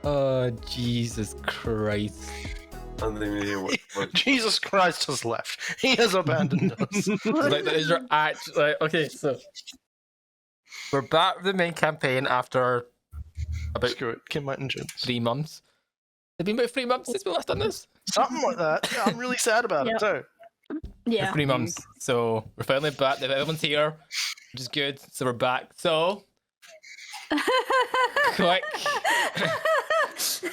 Oh, Jesus Christ. I don't even hear what. Jesus Christ has left. He has abandoned us. Like, that is your like, okay, so we're back with the main campaign after about Screw it. Kim White and Jim. 3 months. It's been about 3 months since we last done this. Something like that. Yeah, I'm really sad about it too. Yeah. 3 months. So we're finally back. Everyone's here, which is good. So we're back. So quick. That's a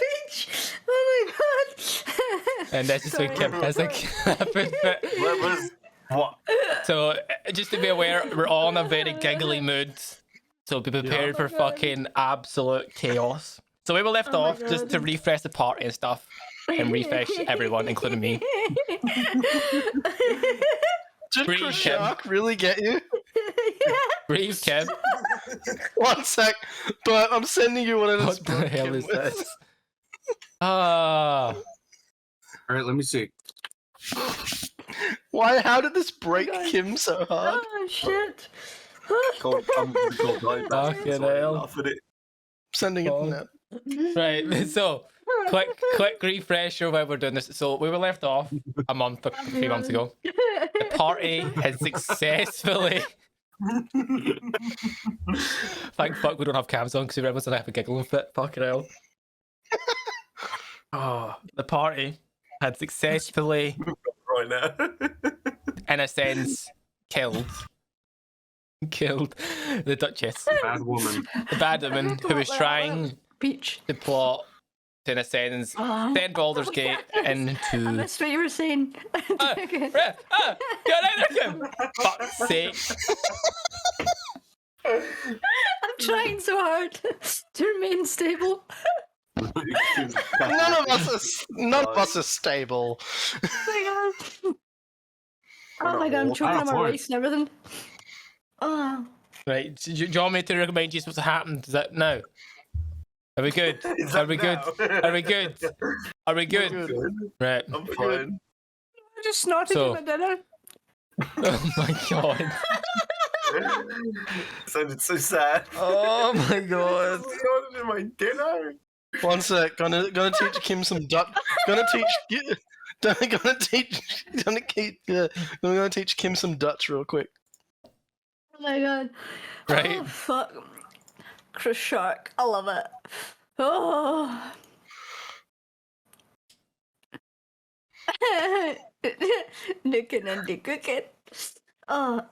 beach. Oh my god. And that's just what Kim has like happened. What? So just to be aware, we're all in a very giggly mood. So be prepared for fucking absolute chaos. So we were left off just to refresh the party and stuff. And refresh everyone, including me. Did Breathe, Chris Kim. Shark really get you? Breathe, Kim. 1 sec, but I'm sending you one of What those. the hell is this? Ah. Alright, let me see. Why? How did this break God. Kim so hard? Oh shit. Fucking hell. I'm sending it now. Right, so quick refresher while we're doing this. So we were left off a month or 3 months ago. The party has successfully. Thank fuck we don't have cams on because everyone's gonna have a giggling fit. Fucking hell. Oh, the party had successfully, Right now. in a sense, killed the Duchess, Bad woman. the bad woman who was trying Beach. to plot, in a sense, send Baldur's Gate I into. missed what you were saying. Get out there, Kim! Fuck's sake! I'm trying so hard to remain stable. None of us are stable. Oh my god. Oh my god, I'm choking on my waist and everything. Oh. Right, do you want me to remind you what's happened? Is that no? Are we good? Are we good? Are we good? Are we good? Right. I'm fine. I just snorted So- at my dinner. Oh my god. Sounded so sad. Oh my god. Not in my dinner. 1 sec, gonna teach Kim some duck. Gonna teach Kim some Dutch real quick. Oh my god. Right. Oh, fuck. Chris Shark. I love it. Oh. Nookin and the cooking. Oh,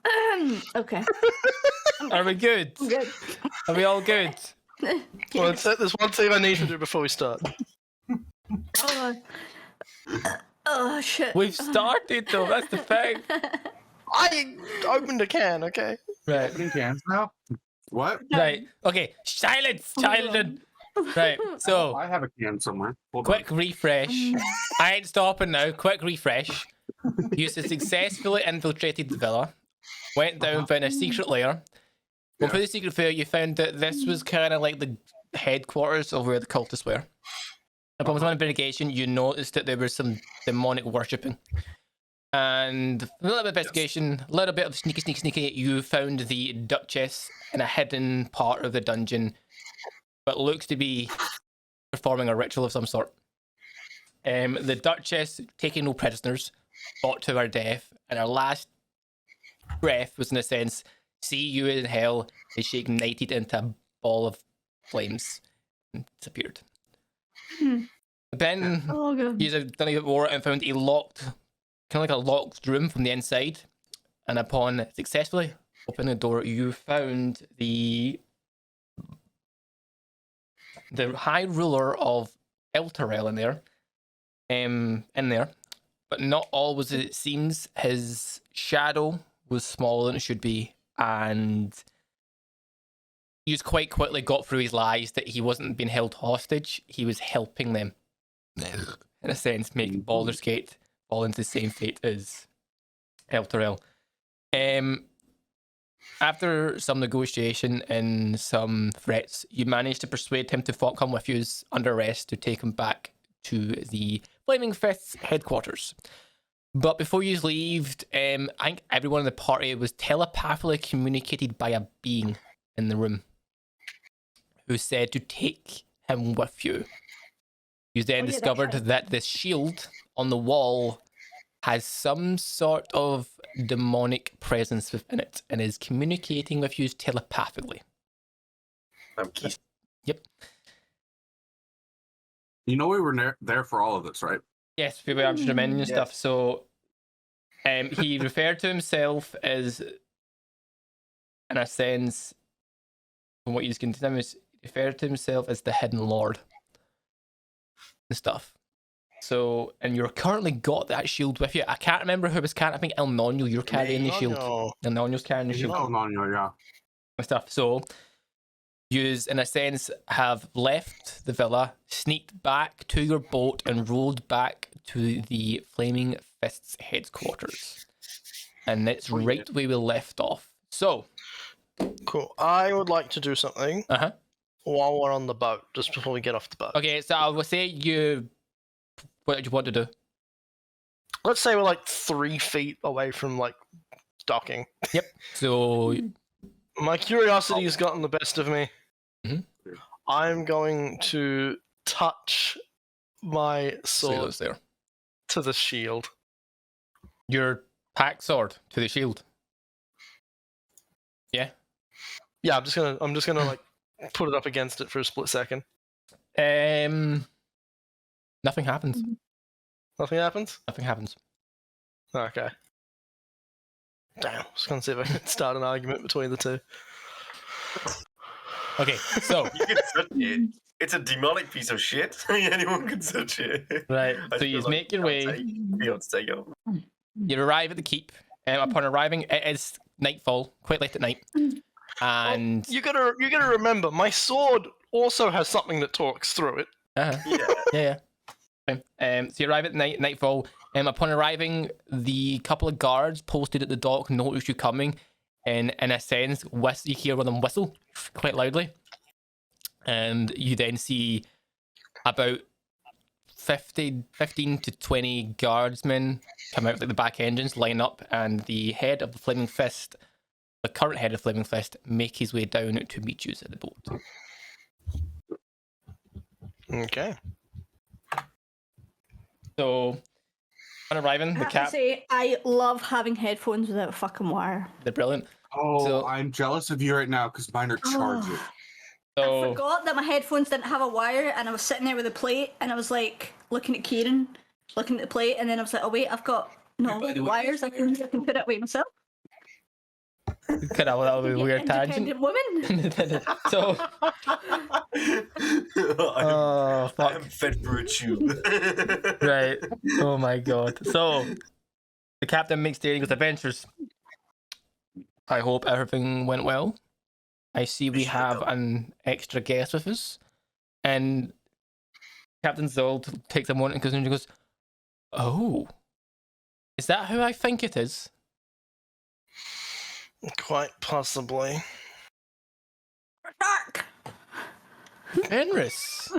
okay. Are we good? I'm good. Are we all good? One sec, there's one thing I need to do before we start. Oh, oh shit. We've started though, that's the thing. I opened a can, okay? Right. Opening cans now? What? Right. Okay. Silence, children. Right. So I have a can somewhere. Hold on. quick refresh. I ain't stopping now. Quick refresh. You successfully infiltrated the villa. Went down, found a secret lair. Well, for the secret lair, you found that this was kind of like the headquarters of where the cultists were. Upon some investigation, you noticed that there was some demonic worshipping. And a little bit of investigation, a little bit of sneaky, you found the Duchess in a hidden part of the dungeon, but looks to be performing a ritual of some sort. The Duchess, taking no prisoners, fought to her death, and her last breath was, in a sense, see you in hell, as she ignited into a ball of flames and disappeared. Then Oh god. you done a bit more and found a locked, kind of like a locked room from the inside, and upon successfully opening the door, you found the High Ruler of Elturel in there, but not all was as it seems. His shadow was smaller than it should be, and he was quite quickly got through his lies that he wasn't being held hostage, he was helping them, in a sense, make Baldur's Gate fall into the same fate as Elturel. After some negotiation and some threats, you managed to persuade him to come with you under arrest to take him back to the Flaming Fist's headquarters. But before you leave, I think everyone in the party was telepathically communicated by a being in the room who said to take him with you. You then Oh, yeah, discovered that's right. that this shield on the wall has some sort of demonic presence within it and is communicating with you telepathically. Yep. You know we were there for all of this, right? Yes, we were just reminding you Yeah. stuff. So he referred to himself as, in a sense, from what he's going to tell me, he referred to himself as the Hidden Lord and stuff. So, and you're currently got that shield with you. I can't remember who was carrying. I think El Nonyo, you're carrying the shield. No. El Nonyo's carrying the shield Oh, no, yeah. and stuff. So, yous, in a sense, have left the villa, sneaked back to your boat, and rolled back to the Flaming Fist's headquarters. And that's right where we left off. So, Cool. I would like to do something uh-huh. while we're on the boat, just before we get off the boat. Okay, so I will say what did you want to do? Let's say we're like 3 feet away from like docking. Yep. So, My curiosity has gotten the best of me. Mhm. I'm going to touch my sword Sailor's there. to the shield. Your pack sword to the shield. Yeah. Yeah, I'm just gonna like put it up against it for a split second. Nothing happens. Nothing happens? Nothing happens. Okay. Damn, I was gonna see if I could start an argument between the two. Okay, so You can touch it. It's a demonic piece of shit. Anyone can touch it. right, I so feel you like make your way. You have to take it off. You arrive at the keep. Upon arriving, it is nightfall, quite late at night, and You gotta remember, my sword also has something that talks through it. Yeah. yeah. So you arrive at nightfall. Upon arriving, the couple of guards posted at the dock notice you coming, and in a sense, you hear one of them whistle quite loudly, and you then see about 15 to 20 guardsmen come out of the back engines, line up, and the head of the Flaming Fist, the current head of Flaming Fist, make his way down to meet you at the boat. Okay. So, on arriving, I the have to cap, say, I love having headphones without a fucking wire. they're brilliant. Oh, So- I'm jealous of you right now because mine are charging. I So, forgot that my headphones didn't have a wire, and I was sitting there with a plate, and I was like looking at Kieran, looking at the plate, and then I was like, oh wait, I've got no wires. I can put it away myself. could have that would be a weird tangent. Independent woman. So, oh fuck. I'm fed for a tube. Right. Oh my god. So, the captain makes the Eagle's adventures. I hope everything went well. I see we have an extra guest with us. And Captain Zold takes a moment and goes, oh, is that who I think it is? Quite possibly. Shark. Fenris.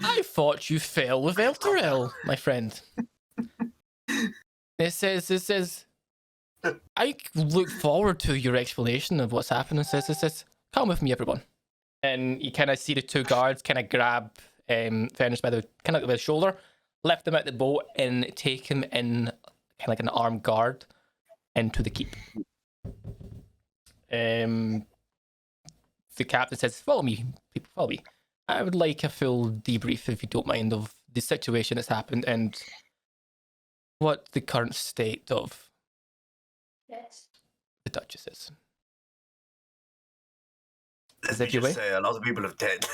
I thought you fell with Elturel, my friend. It says, I look forward to your explanation of what's happened. It says, come with me, everyone. And you kind of see the two guards kind of grab Fenris by the shoulder, lift him out the boat, and take him in kind of like an armed guard into the keep. The captain says, follow me, people, follow me. I would like a full debrief, if you don't mind, of the situation that's happened and what the current state of Yes. the Duchess is. Let that me your just way? say, a lot of people have dead.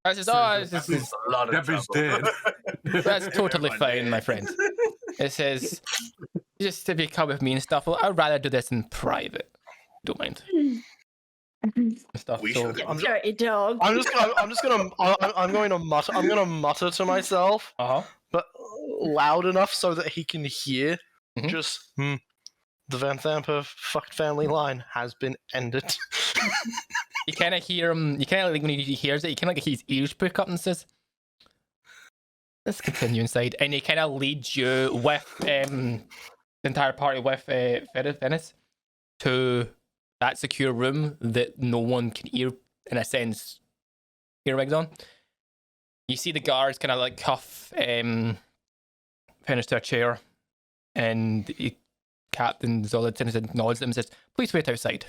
I just, oh, this is A lot of Debbie's trouble. dead. That's totally Everyone fine, dead. my friend. It says, just if you come with me and stuff, well, I'd rather do this in private. Don't mind. And stuff. We So, should. I'm Dirty dog. I'm going to mutter to myself, uh-huh. but loud enough so that he can hear. Mhm. Just the Van Thamper fucked family line has been ended. You kind of hear him, you kind of like when he hears it, you kind of like his ears prick up and says, let's continue inside. And he kind of leads you with the entire party with Venice to that secure room that no one can hear, in a sense, earwigs on. You see the guards kind of like cuff Finish to a chair, and Captain Zolatan nods at them and says, "Please wait outside,"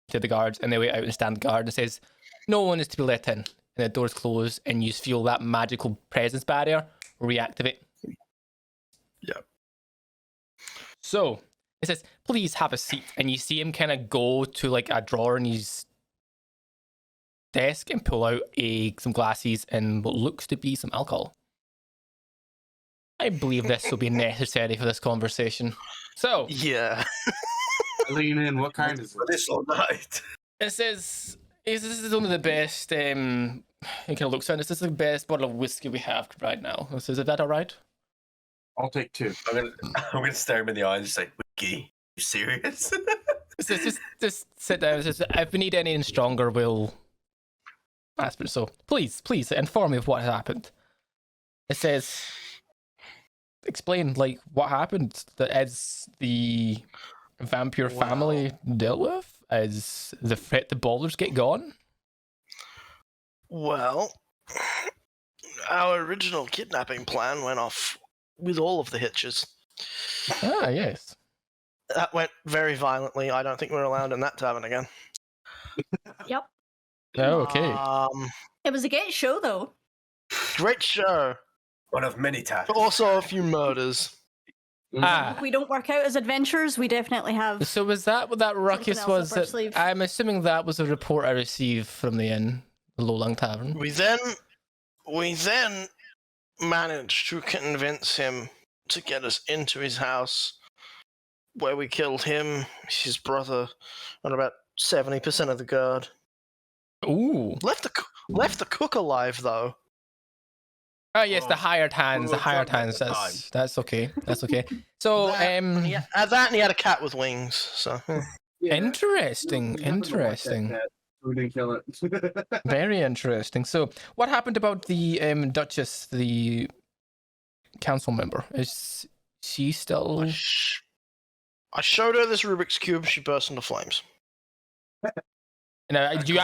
to the guards, and they wait out and stand guard and says, "No one is to be let in." And the doors close, and you feel that magical presence barrier reactivate. Yep. So it says, "Please have a seat," and you see him kind of go to like a drawer in his desk and pull out some glasses and what looks to be some alcohol. I believe this will be necessary for this conversation. So Yeah. Lean in. What kind is For it? this all night. it says, "This is only the best." It kind of looks at this. This is the best bottle of whiskey we have right now. So is that all right? I'll take 2. I'm gonna stare him in the eye and just say, "Wiki, you serious?" It says, just sit down. It says, "If we need anything stronger, we'll ask for it. So please inform me of what happened." It says, "Explain like what happened. That as the vampire family dealt with, as the threat to Baldur's get gone." Well, our original kidnapping plan went off with all of the hitches. Ah, yes. That went very violently. I don't think we're allowed in that tavern again. Yep. Oh, okay. It was a great show, though. Great show, One of many taps. but also a few murders. Ah. If we don't work out as adventurers, we definitely have. So was that what that ruckus else was? up our That, sleeve. I'm assuming that was a report I received from the inn, the Lowland Tavern. We then managed to convince him to get us into his house, where we killed him, his brother, and about 70% of the guard. Ooh. Left the cook alive though. Oh yes, the Oh, hired hands. The well, hired done hands. at the time. That's okay. That's okay. So And he had a cat with wings. So interesting. We didn't kill it. Very interesting. So what happened about the Duchess, the council member? Is she still? I showed her this Rubik's cube. She burst into flames. No, do you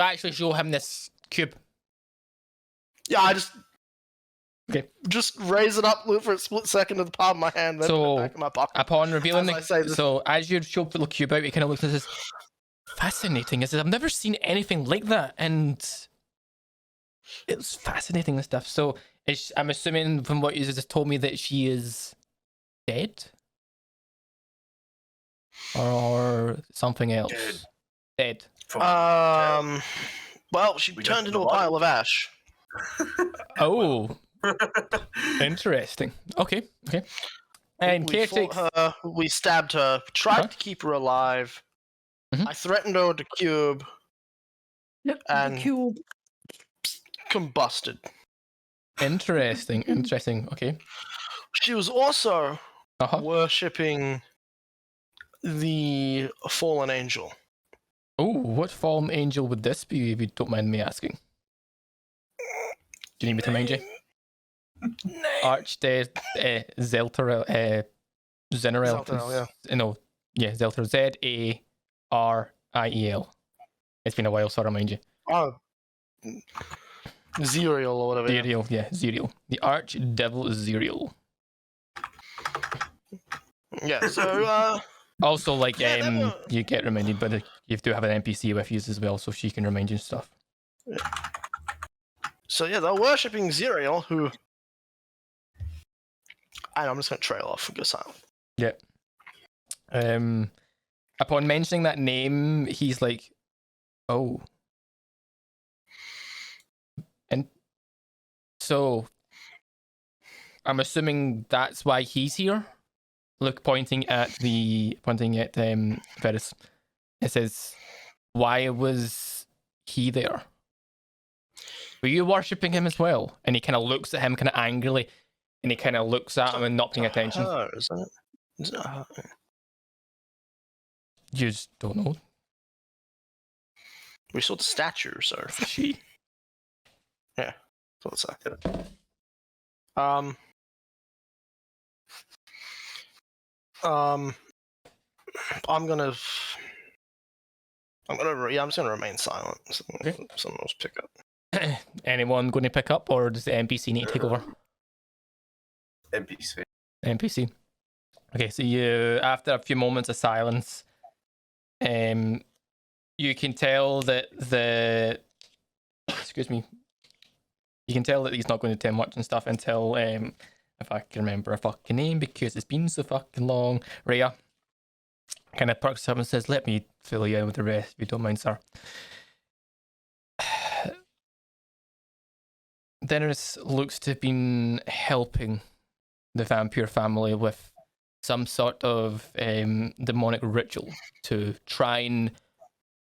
actually show him this cube? Yeah, I Okay. raise it up for a split second in the palm of my hand, then put So, it back in my pocket. Upon revealing As I say this- so as you show the cube out, you kind of look and says, "Fascinating." It says, "I've never seen anything like that," and it's fascinating and stuff. So I'm assuming from what you just told me that she is dead, or something else. Dead. Well, she We turned don't into know a why. pile of ash. Oh, interesting. Okay. And we caretaker. fought her, we stabbed her, tried Uh-huh. to keep her alive. Mhm. I threatened her with the cube, Nope, and- the cube. combusted. Interesting. Okay. She was also Uh-huh. worshipping the fallen angel. Oh, what fallen angel would this be, if you don't mind me asking? Do you need me to mind you? Archdead Zelter Zenerel. Zeltarel, No, yeah, Zelter Zariel. It's been a while, so I'll remind you. Oh, Zerial or whatever. yeah. Zerial, yeah, Zerial. The Archdevil Zerial. Yeah. So Also, like, Yeah, that wa- you get reminded, but you do have an NPC with you as well, so she can remind you stuff. they're worshipping Zerial, who. And I'm just gonna trail off and go silent. Upon mentioning that name, he's like, "Oh." And so I'm assuming that's why he's here. Look, pointing at Verus. It says, "Why was he there? Were you worshipping him as well?" And he kind of looks at him kind of angrily, and he kind of looks at him and not paying attention. Her, isn't it? Is it her? You just don't know. We saw the statue, so She. what's that? I'm just gonna remain silent. So Okay. someone else pick up. Anyone going to pick up, or does the NPC need to take over? NPC. NPC. Okay, so you, after a few moments of silence, you can tell that excuse me, you can tell that he's not going to tell much and stuff until if I can remember a fucking name because it's been so fucking long. Rhea kind of perks up and says, "Let me fill you in with the rest, if you don't mind, sir." Dennis looks to have been helping the vampire family with some sort of demonic ritual to try and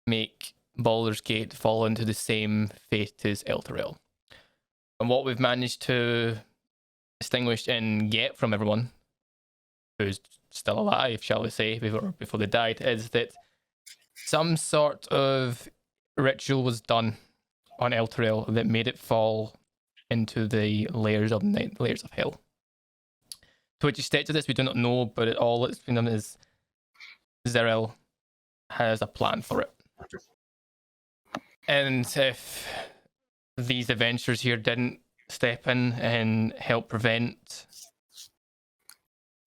make Baldur's Gate fall into the same fate as Elturel. And what we've managed to distinguish and get from everyone who's still alive, shall we say, before they died, is that some sort of ritual was done on Elturel that made it fall into the layers of hell. To which extent of this we do not know, but all it's been done is Zerel has a plan for it. And if these adventurers here didn't step in and help prevent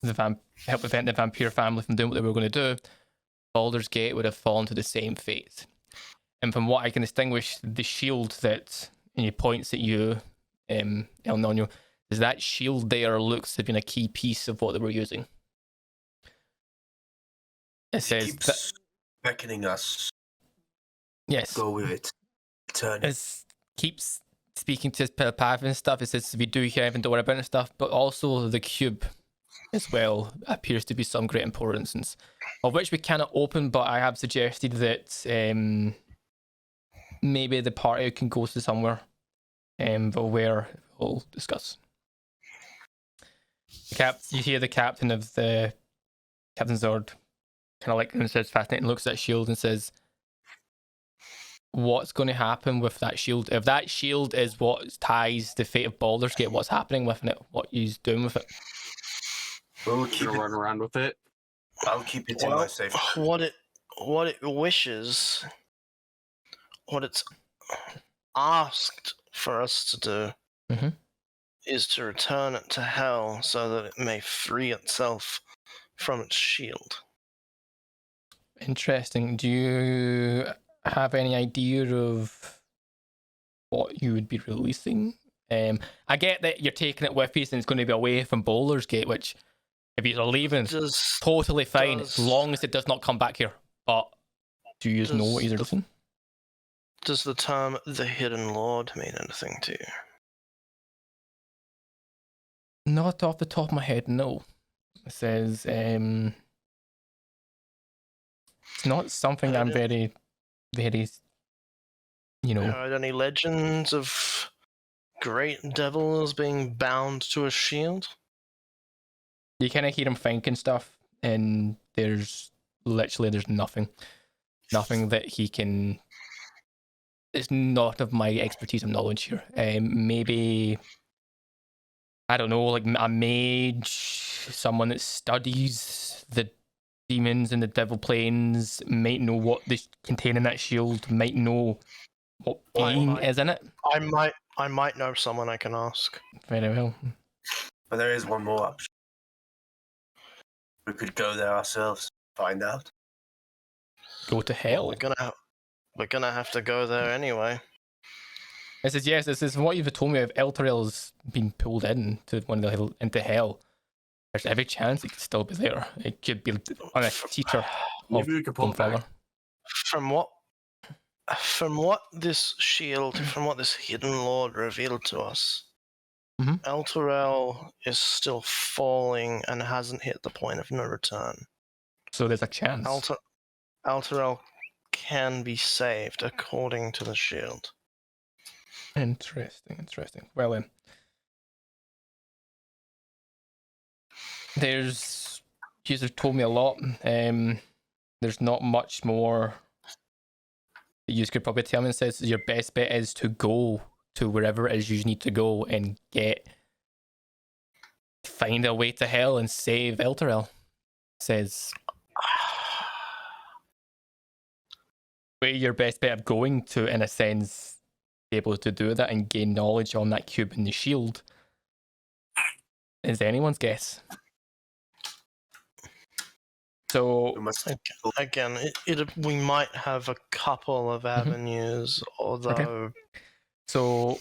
the vampire family from doing what they were going to do, Baldur's Gate would have fallen to the same fate. And from what I can distinguish, the shield that he points at you, El Nino, is that shield there looks to have been a key piece of what they were using. It says keeps that, beckoning us. yes, Go with it. Turn it. it keeps speaking to his path and stuff. It says we do hear anything to worry about and stuff, but also the cube as well appears to be some great importance, of which we cannot open, but I have suggested that maybe the party can go to somewhere, but where we'll discuss. You hear the captain of the Captain Zord kind of like, and says fascinating, looks at shield and says, "What's going to happen with that shield? If that shield is what ties the fate of Baldur's Gate, what's happening with it? What he's doing with it?" We'll keep run around with it. I'll keep it in my safe. What it wishes, what it's asked for us to do, Mhm. is to return it to hell so that it may free itself from its shield. Interesting. Do you have any idea of what you would be releasing? I get that you're taking it with you and it's going to be away from Baldur's Gate, which, if you're leaving, totally fine, as long as it does not come back here. But do you know what you're releasing? Does the term "the Hidden Lord" mean anything to you? Not off the top of my head, no. It says it's not something I'm very, Are there any legends of great devils being bound to a shield? You kind of hear him thinking stuff, and there's nothing that he can. It's not of my expertise and knowledge here. Maybe, I don't know, like a mage, someone that studies the demons and the devil planes might know what they contain in that shield, might know what pain is in it. I might know someone I can ask. Very well. But there is one more option. We could go there ourselves, find out. Go to hell. We're gonna have to go there anyway. It says yes. This is what you've told me. If Elturel's been pulled into into hell, there's every chance it could still be there. It could be on a teacher of Maybe we could pull it back. Father. From what this shield, from what this hidden lord revealed to us, Mhm. Elturel is still falling and hasn't hit the point of no return. So there's a chance. Elturel can be saved according to the shield. Interesting. Well then, you have told me a lot. There's not much more that you could probably tell me. It says your best bet is to go to wherever it is you need to go and find a way to hell and save Elturel. Says where your best bet of going to, in a sense, be able to do that and gain knowledge on that cube in the shield is anyone's guess. So We must Again, we might have a couple of avenues, although so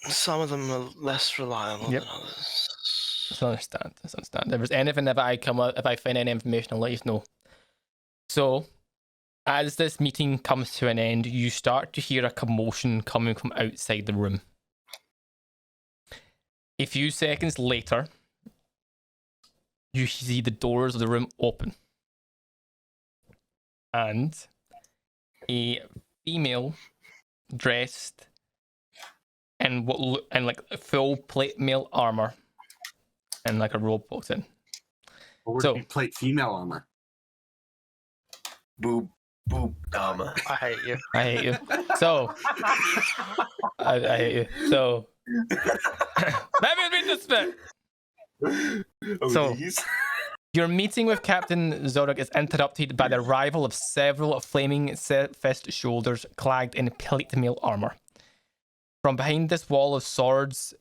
some of them are less reliable Yep. than others. I understand. If there's anything that I come up, if I find any information, I'll let you know. So, as this meeting comes to an end, you start to hear a commotion coming from outside the room. A few seconds later, you see the doors of the room open. And a female dressed in like full plate mail armor and like a robe walks in. Or would So- it be plate female armor? boob armor. I hate you. I hate you. So I hate you. So let me read this bit. Oh, So- these? Your meeting with Captain Zorok is interrupted by the arrival of several flaming fist shoulders clad in plate mail armor. From behind this wall of swords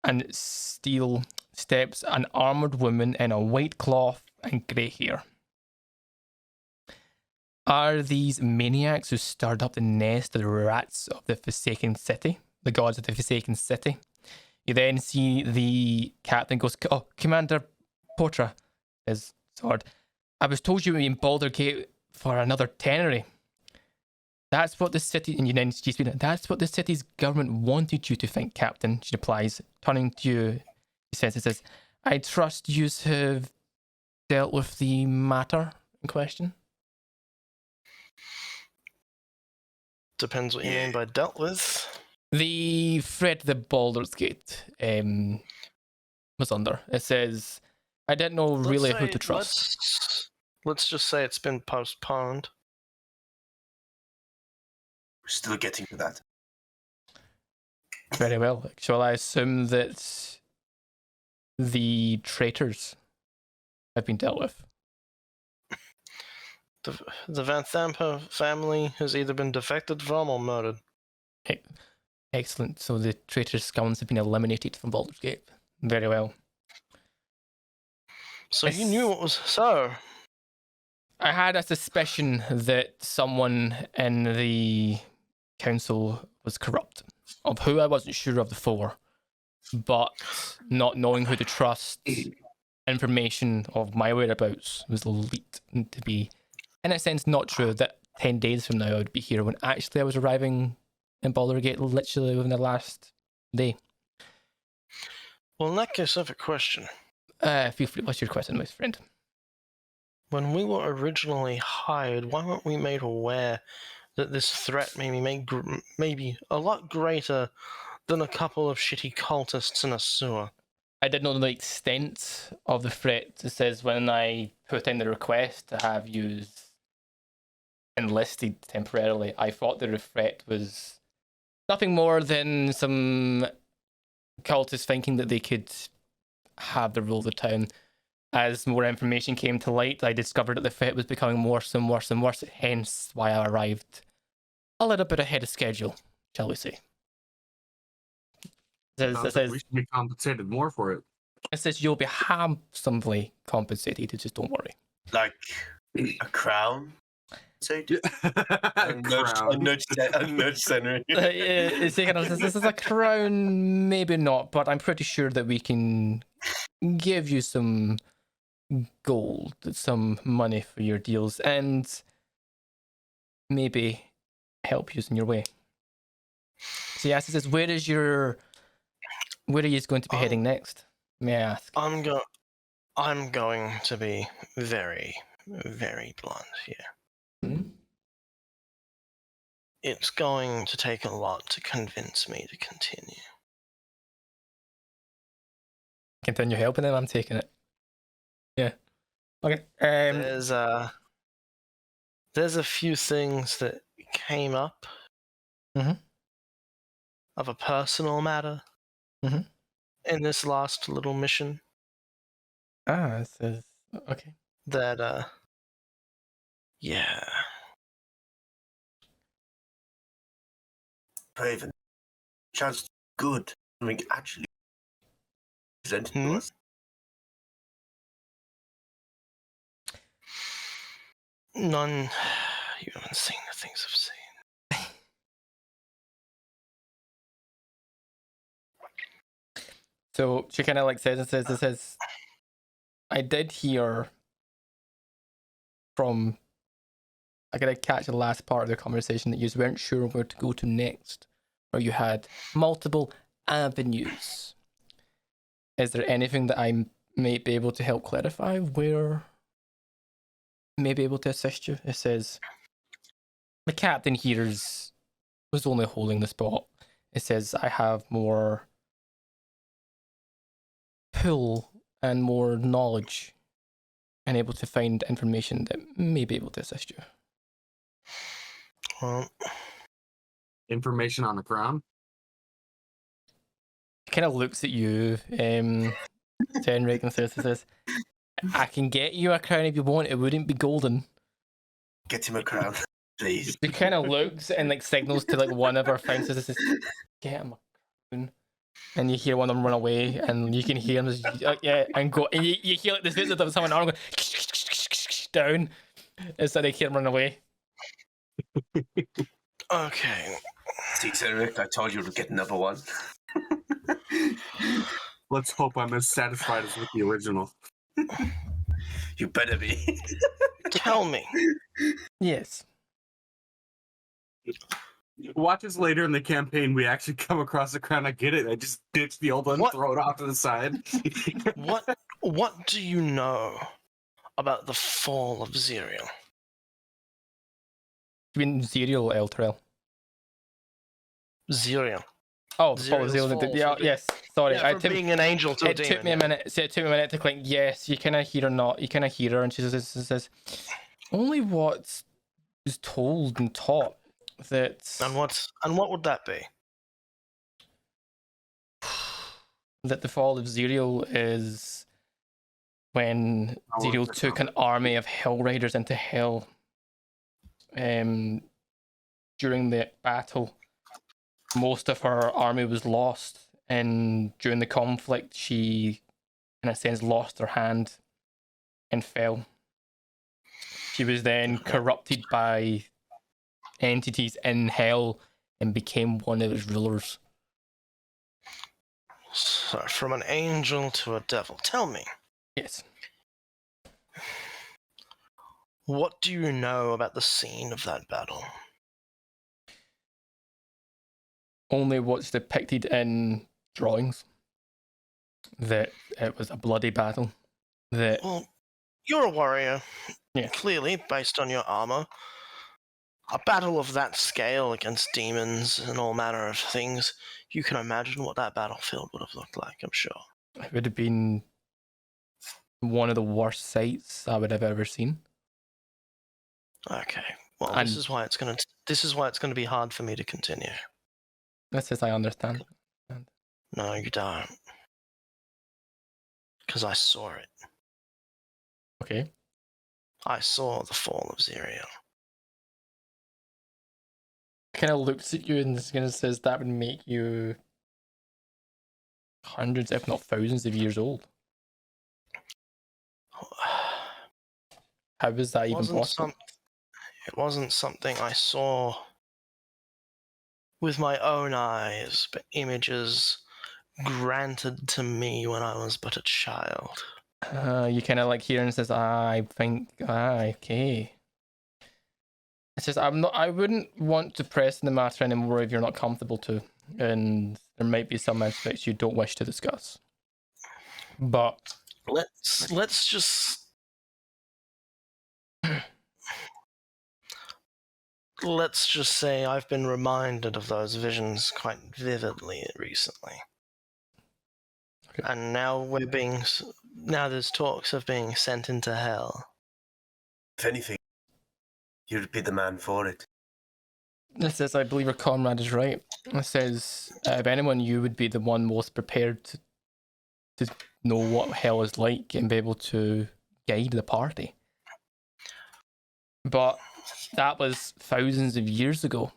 and steel steps an armored woman in a white cloth and grey hair. Are these maniacs who stirred up the nest of the rats of the Forsaken City, the gods of the Forsaken City? You then see the captain goes, "Oh, Commander Potra," his sword. "I was told you were in Baldur Gate for another tenary. That's what the city," and you then she's been, "That's what the city's government wanted you to think, Captain," she replies, turning to you. He says, "I trust you have dealt with the matter in question." Depends what you mean by dealt with. The threat the Baldur's Gate was under. It says, "I didn't know really who to trust." Let's just say it's been postponed. We're still getting to that. Very well. Shall I assume that the traitors have been dealt with? The Van Thamper family has either been defected from or murdered. Excellent. So the traitor scums have been eliminated from Baldur's Gate. Very well. So you knew what was so. I had a suspicion that someone in the council was corrupt. Of who I wasn't sure of the four, but not knowing who to trust, information of my whereabouts was leaked to be, in a sense, not true. That 10 days from now I would be here when actually I was arriving in Baldur Gate literally within the last day. Well, in that case, I have a question. Feel free. What's your question, my friend? When we were originally hired, why weren't we made aware that this threat maybe a lot greater than a couple of shitty cultists in a sewer? I did not know the extent of the threat. It says when I put in the request to have you enlisted temporarily, I thought the threat was nothing more than some cultists thinking that they could have the rule of the town. As more information came to light, I discovered that the threat was becoming worse and worse and worse, hence why I arrived a little bit ahead of schedule, shall we say. Sounds like we should be compensated more for it. It says you'll be handsomely compensated, just don't worry. Like a crown? Say a nudge center. This is a crown, maybe not, but I'm pretty sure that we can give you some gold, some money for your deals, and maybe help you in your way. So yes, it says, where are you going to be heading next? May I ask? I'm going to be very, very blunt here. Hmm? It's going to take a lot to convince me to continue. Continue helping him, I'm taking it. Yeah. Okay. There's a few things that came up Mhm. of a personal matter Mhm. in this last little mission it says, okay. that yeah. brave and chance to do good. I mean, actually presented to us. None. You haven't seen the things I've seen. So she kind of like says, I did hear from, I gotta catch the last part of the conversation that you weren't sure where to go to next, or you had multiple avenues. Is there anything that I may be able to help clarify where I may be able to assist you? It says, the captain here was only holding the spot. It says, I have more pull and more knowledge and able to find information that may be able to assist you. Well, Information on the crown. He kind of looks at you, Tenric, and says, I can get you a crown if you want. It wouldn't be golden. Get him a crown, please. He kind of looks and like signals to like one of our friends and says, get him a crown. And you hear one of them run away, and you can hear him just, yeah, and go. And you hear like the visit of someone arm going down, and so they hear him run away. okay. See, Cedric, I told you to get another one. Let's hope I'm as satisfied as with the original. You better be. Tell me. Yes. Watch us later in the campaign. We actually come across the crown. I get it. I just ditch the old one, What? throw it off to the side. What do you know about the fall of Zerial? You mean Zerial Eltrell? Zerial. Oh, Zerial's Zerial. fall Yeah, from yes. Sorry, Yeah, I from took. being an angel to a It demon. took me a minute. So it took me a minute to click. Yes, you kind of hear or not. You kind of hear her, and she says, "Only what is told and taught that And what would that be? that the fall of Zerial is when Zerial took an army of Hell Riders into Hell. During the battle, most of her army was lost, and during the conflict, she, in a sense, lost her hand and fell. She was then corrupted by entities in hell and became one of its rulers. So, from an angel to a devil. Tell me, Yes. what do you know about the scene of that battle? Only what's depicted in drawings. That it was a bloody battle. That Well, you're a warrior. Yeah. Clearly, based on your armor. A battle of that scale against demons and all manner of things, you can imagine what that battlefield would have looked like, I'm sure. it would have been one of the worst sights I would have ever seen. Okay. Well, And- this is why it's gonna be hard for me to continue. That's as I understand. No, you don't. Because I saw it. Okay. I saw the fall of Zerial. Kind of looks at you and kind of says that would make you hundreds, if not thousands, of years old. How was that even possible? It wasn't something I saw with my own eyes, but images granted to me when I was but a child. You kind of like hear and says, I think, okay. It says, I wouldn't want to press in the matter anymore if you're not comfortable to, and there might be some aspects you don't wish to discuss. But Let's just say I've been reminded of those visions quite vividly recently. Okay. And now there's talks of being sent into hell. If anything, you'd be the man for it. it says, I believe your comrade is right. It says, if anyone, you would be the one most prepared to know what hell is like and be able to guide the party. But that was thousands of years ago.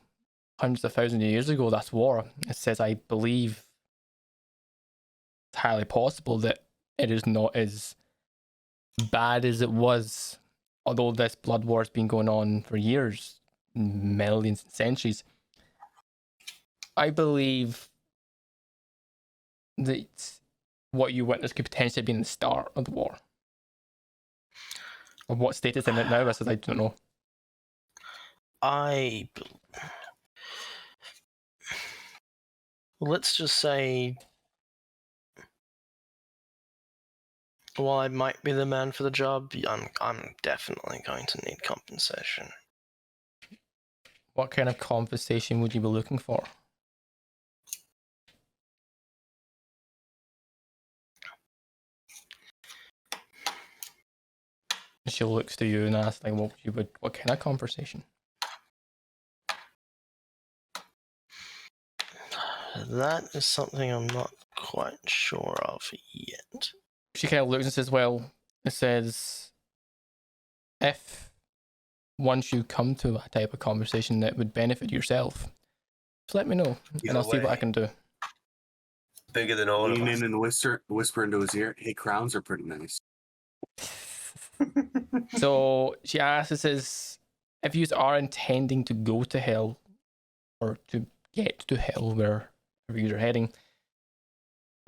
hundreds of thousands of years ago, that's war. It says, I believe it's highly possible that it is not as bad as it was, although this blood war has been going on for years, millions and centuries. I believe that what you witnessed could potentially have been the start of the war. Of what state it's in it now, I said I don't know. Let's just say, while I might be the man for the job, I'm definitely going to need compensation. What kind of compensation would you be looking for? She looks to you and asks, like, what kind of conversation? That is something I'm not quite sure of yet. She kind of looks and says, well, it says, if once you come to a type of conversation that would benefit yourself, just let me know, and I'll see what I can do. Bigger than all of Lean us. in and whisper into his ear, hey, crowns are pretty nice. So she asks, it says, if you are intending to go to hell, or to get to hell, wherever you're heading,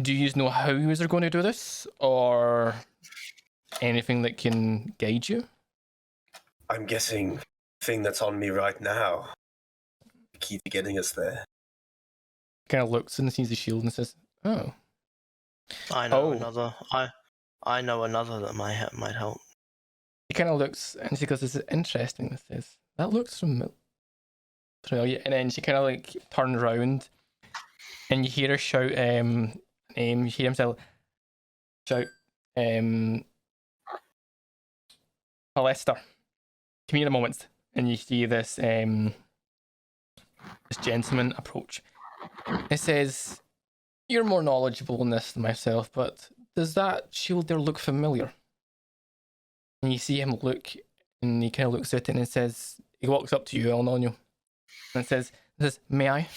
do you know how you are going to do this, or anything that can guide you? I'm guessing the thing that's on me right now, the key to getting us there. Kind of looks and sees the shield and says, oh. I know Oh. another. I know another that might help. She kind of looks and she goes, this is interesting. This is, that looks familiar. And then she kind of like turns around and you hear her shout name. You hear himself shout, Alistair, come here a moment. And you see this this gentleman approach. It says, you're more knowledgeable in this than myself, but does that shield there look familiar? And you see him look, and he kind of looks at it and it says, he walks up to you, all on you, and says, may I? Are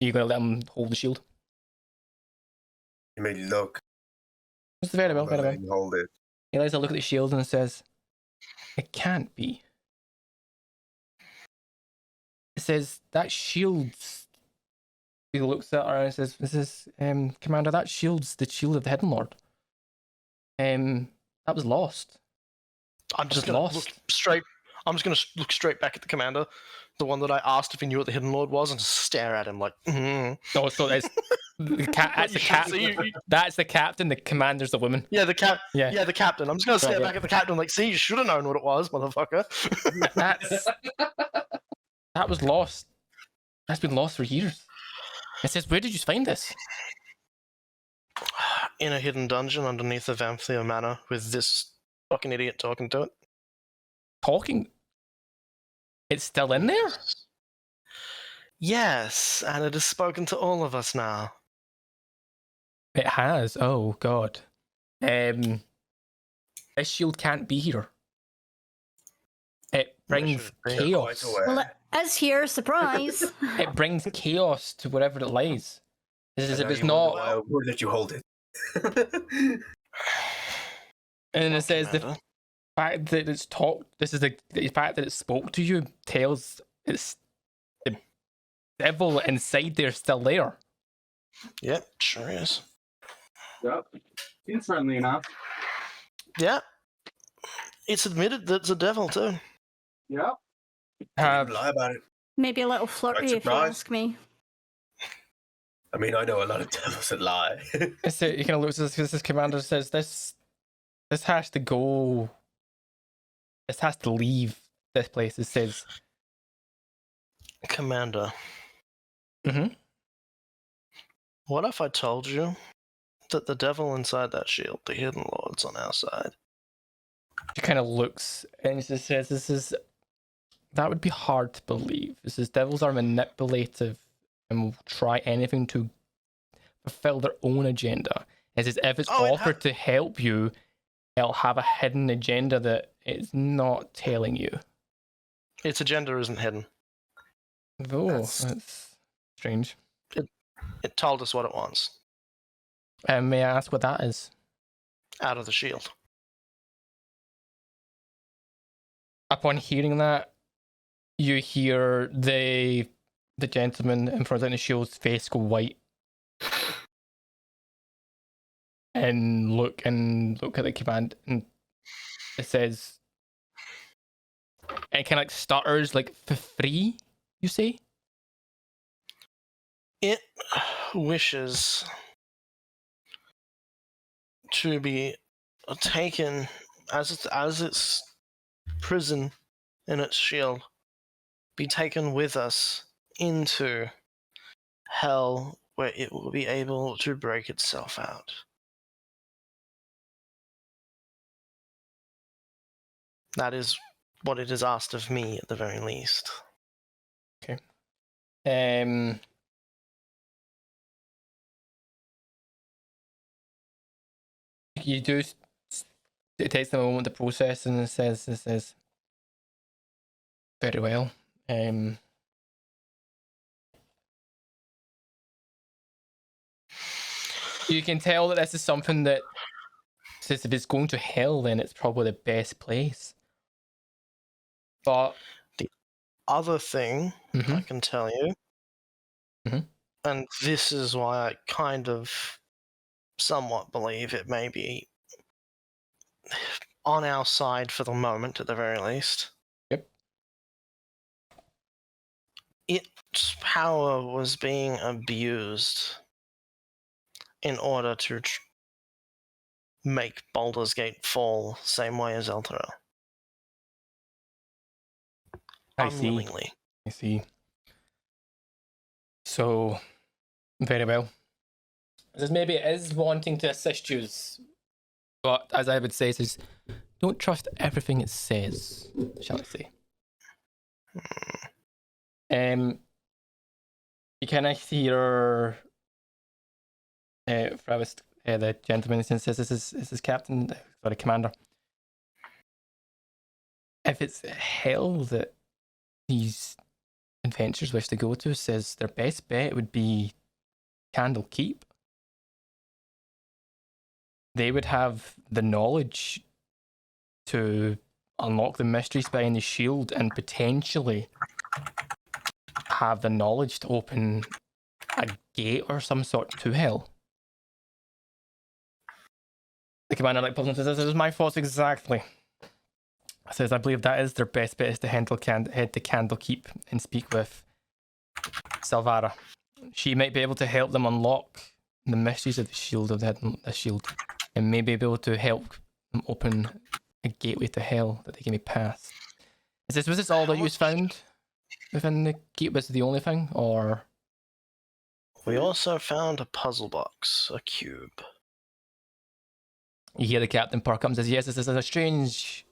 you going to let him hold the shield? You may look. It's very well, but very I well. can hold it. He lets her look at the shield and says, it can't be. It says, that shield's... He looks at her and says, this is, Commander, that shield's the shield of the Hidden Lord. That was lost. I'm just It's gonna lost. look straight. I'm just gonna look straight back at the commander, the one that I asked if he knew what the Hidden Lord was, and just stare at him like. No, so it's that's the You can't see- captain. That's the captain. The commander's the woman. Yeah, the Yeah. Yeah, the captain. I'm just gonna stare yeah. back at the captain like, see, you should have known what it was, motherfucker. That was lost. That's been lost for years. It says, where did you find this? In a hidden dungeon underneath the Vamphlear Manor with this fucking idiot talking to it. Talking. It's still in there? Yes, and it has spoken to all of us now. It has. Oh god. This shield can't be here. It brings should be? chaos. Quite aware. Well, it is here, surprise. It brings chaos to wherever it lies. This is And if now it's you wonder why not. I would let you hold it. And it says the Commander. fact that it's talked. This is the fact that it spoke to you tells it's the devil inside there still there. Yep, sure is. Yep. Seems friendly enough. Yeah. It's admitted that it's a devil too. Yep. Don't lie about it. Maybe a little flirty, if you surprise. ask me. I mean, I know a lot of devils that lie. So you kind of looks at this commander says this has to go. This has to leave this place. It says. Commander, Mm-hmm. what if I told you that the devil inside that shield, the Hidden Lord's on our side? She kind of looks and she says, "This is that would be hard to believe. This is devils are manipulative and will try anything to fulfill their own agenda. It says if it's Oh, it offered to help you, it'll have a hidden agenda that it's not telling you." Its agenda isn't hidden. Oh, That's- that's strange. It told us what it wants. May I ask what that is? Out of the shield. Upon hearing that, you hear the gentleman in front of the shield's face go white, and look at the command, and it says, and it kind of like stutters, like, for free, you say? It wishes to be taken as its prison in its shield, be taken with us into hell, where it will be able to break itself out. That is what it has asked of me, at the very least. You do. It takes them a moment to process, and it says, very well. You can tell that this is something that, since if it's going to hell, then it's probably the best place. But Other thing Mhm. I can tell you, Mhm. and this is why I kind of somewhat believe it may be on our side for the moment, at the very least. Yep. Its power was being abused in order to make Baldur's Gate fall same way as Elturel. I see. Unwillingly. I see. So, very well. This maybe it is wanting to assist you, but as I would say, is don't trust everything it says, shall I say. You kind of hear Travis, the gentleman, says, "This is Captain, sorry, Commander. If it's hell that these adventurers wish to go to, says their best bet would be Candle Keep. They would have the knowledge to unlock the mysteries behind the shield and potentially have the knowledge to open a gate or some sort to hell." The commander says, "This is my thoughts exactly." Says, "I believe that is their best bet, is to head to Candlekeep and speak with Salvara. She might be able to help them unlock the mysteries of the shield, and may be able to help them open a gateway to hell that they can be passed." Was this all that you found within the gate? Was it the only thing, or? We also found a puzzle box, a cube. You hear the captain perk up and says, "Yes, this is a strange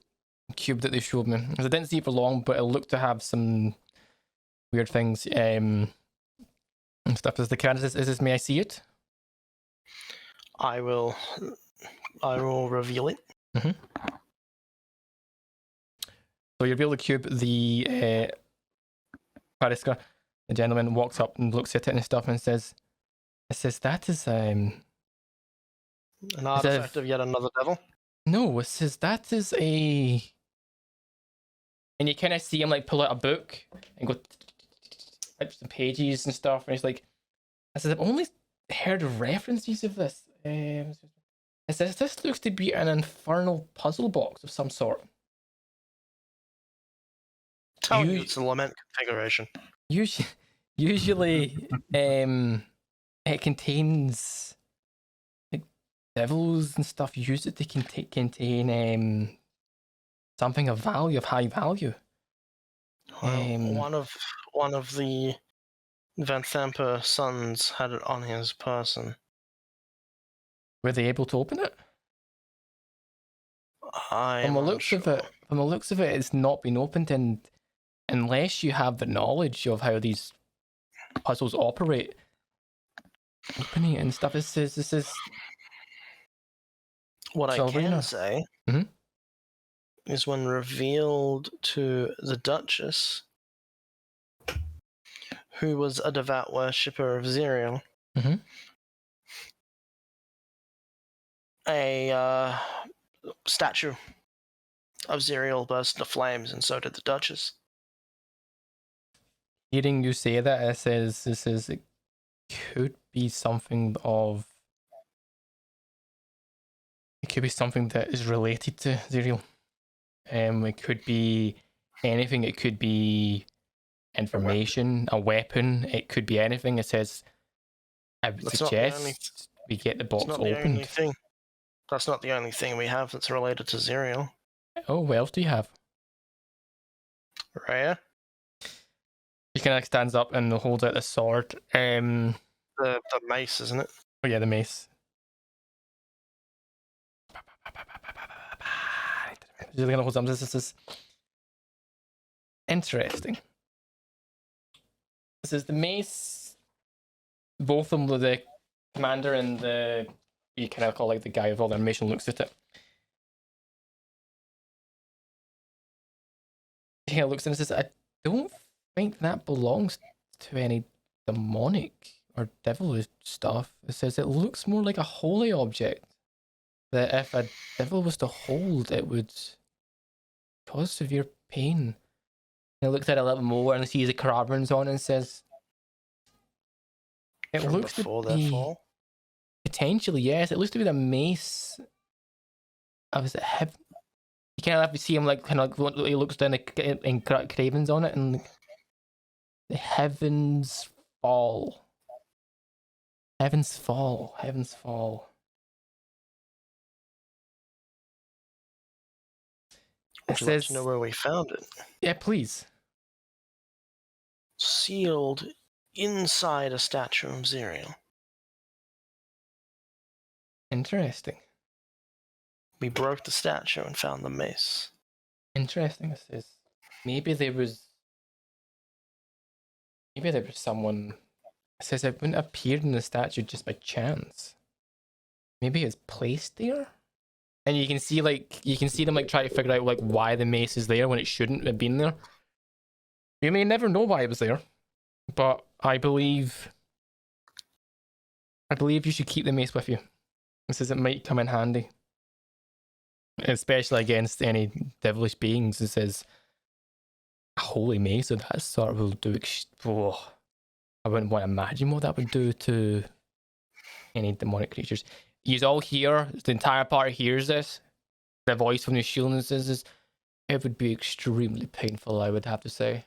cube that they showed me. I didn't see it for long, but it looked to have some weird things and stuff." As the captain says, "Is this, may I see it?" I will reveal it. So you reveal the cube. The Pariska, the gentleman, walks up and looks at it and stuff and says, "That is An artifact of yet another devil. no." It says that is a, and you kind of see him like pull out a book and go type some pages and stuff, and he's like, "I said I've only heard of references of this. It says this looks to be an infernal puzzle box of some sort. Tell you it's a lament configuration. Usually, it contains like devils and stuff. Use it to contain something of value, of high value." One of the Van Thamper sons had it on his person. Were they able to open it? I'm From the looks of it, it's not been opened, and unless you have the knowledge of how these puzzles operate, opening it and stuff, this is What I Sabrina. can say Mhm. is when revealed to the Duchess, who was a devout worshipper of Ziriel, Mhm. a statue of Ziriel burst into flames, and so did the Duchess. Hearing you say that, it says it could be something of. It could be something that is related to Ziriel. It could be anything. It could be information, a weapon. It could be anything. It says, I would That's not the only- suggest we get the It's box not the only opened. thing. That's not the only thing we have that's related to Ziriel. Oh, what else do you have? Rhea, He kind of stands up and holds out the sword. the mace, isn't it? Oh yeah, the mace. Just gonna hold something. This is interesting. This is the mace. Both of them, the commander and the you kind of call like the guy with all the information, looks at it. He kind of looks at it and says, "I don't think that belongs to any demonic or devilish stuff." It says it looks more like a holy object that if a devil was to hold, it would cause severe pain. And he looks at it a little more and sees the carvings on it and says, "It From looks before to their be fall. potentially, yes. It looks to be the mace of his heaven." You kind of have to see him like kind of like he looks down and cravens on it and the heavens fall. Heavens fall. Heavens fall. It Would you like says, to know where we found it? yeah, please. Sealed inside a statue of Ziriel. Interesting. We broke the statue and found the mace. Interesting. It says maybe there was someone. It says it wouldn't appear in the statue just by chance. Maybe it's placed there. And you can see them like try to figure out like why the mace is there when it shouldn't have been there. You may never know why it was there, but I believe you should keep the mace with you. It says it might come in handy, especially against any devilish beings. It says a holy mace of that sort will do. I wouldn't want to imagine what that would do to any demonic creatures. You all hear, the entire party hears this. The voice from the shield says, "It would be extremely painful, I would have to say."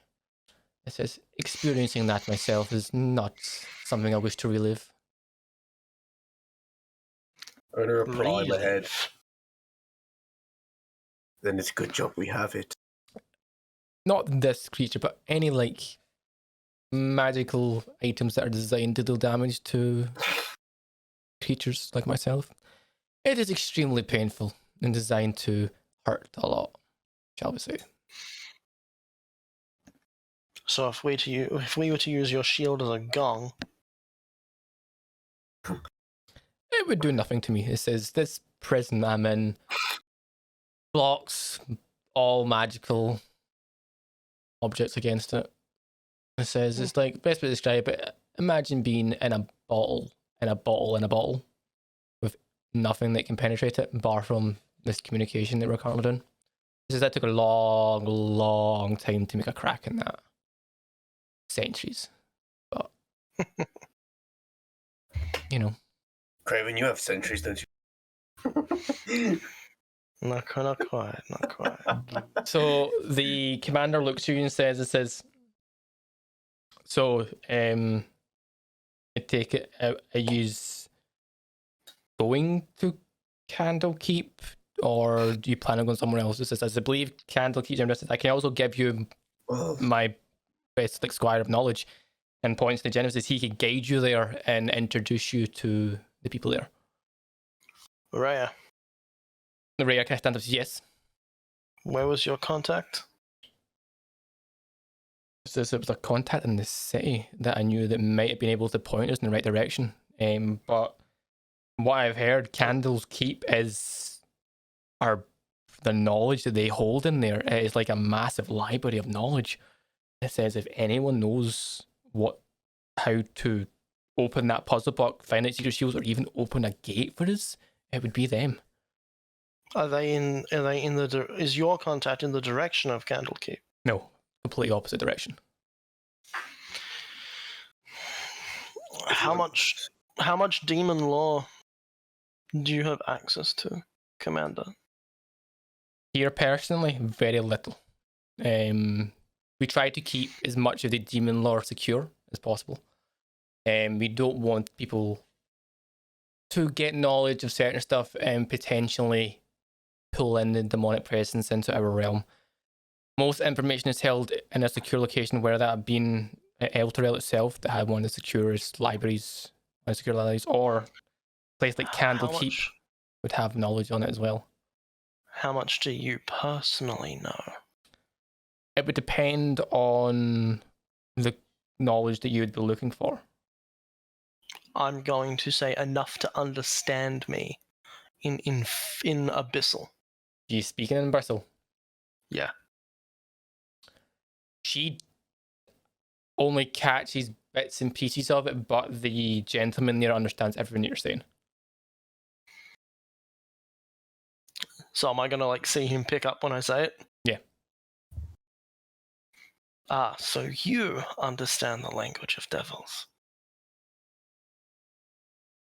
It says, "Experiencing that myself is not something I wish to relive." I'm gonna reply in my head. Relive. Then it's a good job we have it. Not this creature, but any like magical items that are designed to do damage to creatures like myself. It is extremely painful and designed to hurt a lot, shall we say. So if we were to use your shield as a gong, It would do nothing to me. It says this prison I'm in blocks all magical objects against it. It says it's like, best way to describe it, imagine being in a bottle, with nothing that can penetrate it, bar from this communication that we're currently doing. It says that took a long, long time to make a crack in that. Centuries. But, you know. Craven, you have sentries, don't you? not quite. So the commander looks to you and says, "So, I take it, I use going to Candlekeep, or do you plan on going somewhere else?" It says, "As I believe Candlekeep's interested, I can also give you my best like squire of knowledge," and points to Genesis. He can guide you there and introduce you to the people there. Rhea, The Rhea kind of stands up and says, "Yes." where was your contact? So it was a contact in the city that I knew that might have been able to point us in the right direction. But from what I've heard, Candlekeep is our the knowledge that they hold in there. It is like a massive library of knowledge. It says if anyone knows how to open that puzzle box, find out secret shields, or even open a gate for us, it would be them. Are they in the? Is your contact in the direction of Candlekeep? No, completely opposite direction. How much demon lore do you have access to, Commander? Here personally, very little. We try to keep as much of the demon lore secure as possible. We don't want people to get knowledge of certain stuff and potentially pull in the demonic presence into our realm. Most information is held in a secure location, where that being Elturel itself, that had one of the securest libraries, secure libraries, or a place like Candlekeep would have knowledge on it as well. How much do you personally know? It would depend on the knowledge that you would be looking for. I'm going to say enough to understand me in Abyssal. Do you speak in Abyssal? Yeah. She only catches bits and pieces of it, but the gentleman there understands everything you're saying. So am I gonna like see him pick up when I say it? Yeah. Ah, so you understand the language of devils.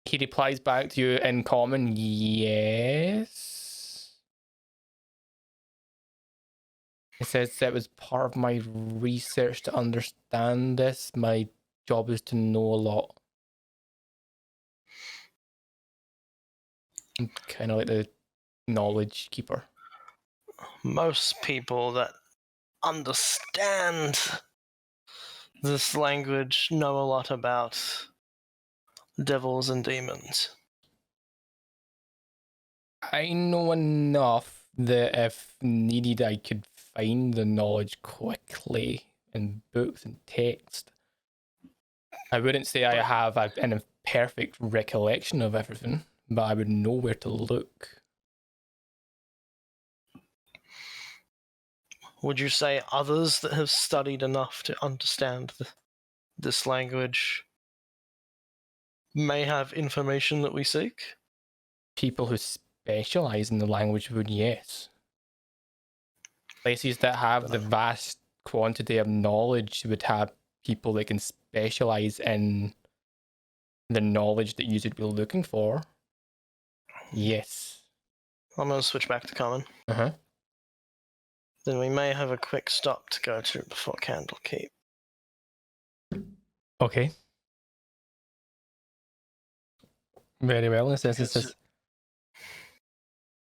He replies back to you in common, yes. He says it was part of my research to understand this. My job is to know a lot. I'm kind of like the knowledge keeper. Most people that understand this language know a lot about devils and demons. I know enough that if needed, I could find the knowledge quickly in books and text. I wouldn't say I have a perfect recollection of everything, but I would know where to look. Would you say others that have studied enough to understand this language may have information that we seek? People who specialize in the language would, yes. Places that have the vast quantity of knowledge would have people that can specialize in the knowledge that you would be looking for. Yes. I'm going to switch back to common. Uh-huh. Then we may have a quick stop to go to before Candlekeep. Okay. Very well. It says.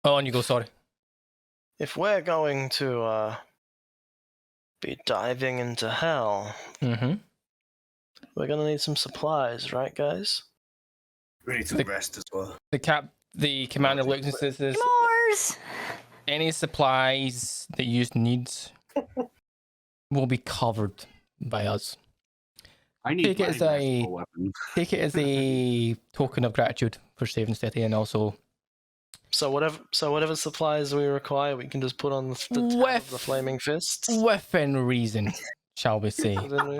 Oh, on you go, sorry. If we're going to be diving into hell, Mm-hmm. we're going to need some supplies, right, guys? We need some rest as well. The commander looks and says, S'mores! any supplies that you need will be covered by us. I need Take it as a weapon. take it as a token of gratitude for saving Steady, and also So whatever supplies we require, we can just put on the tab of the flaming fists. within reason, shall we say. Then we-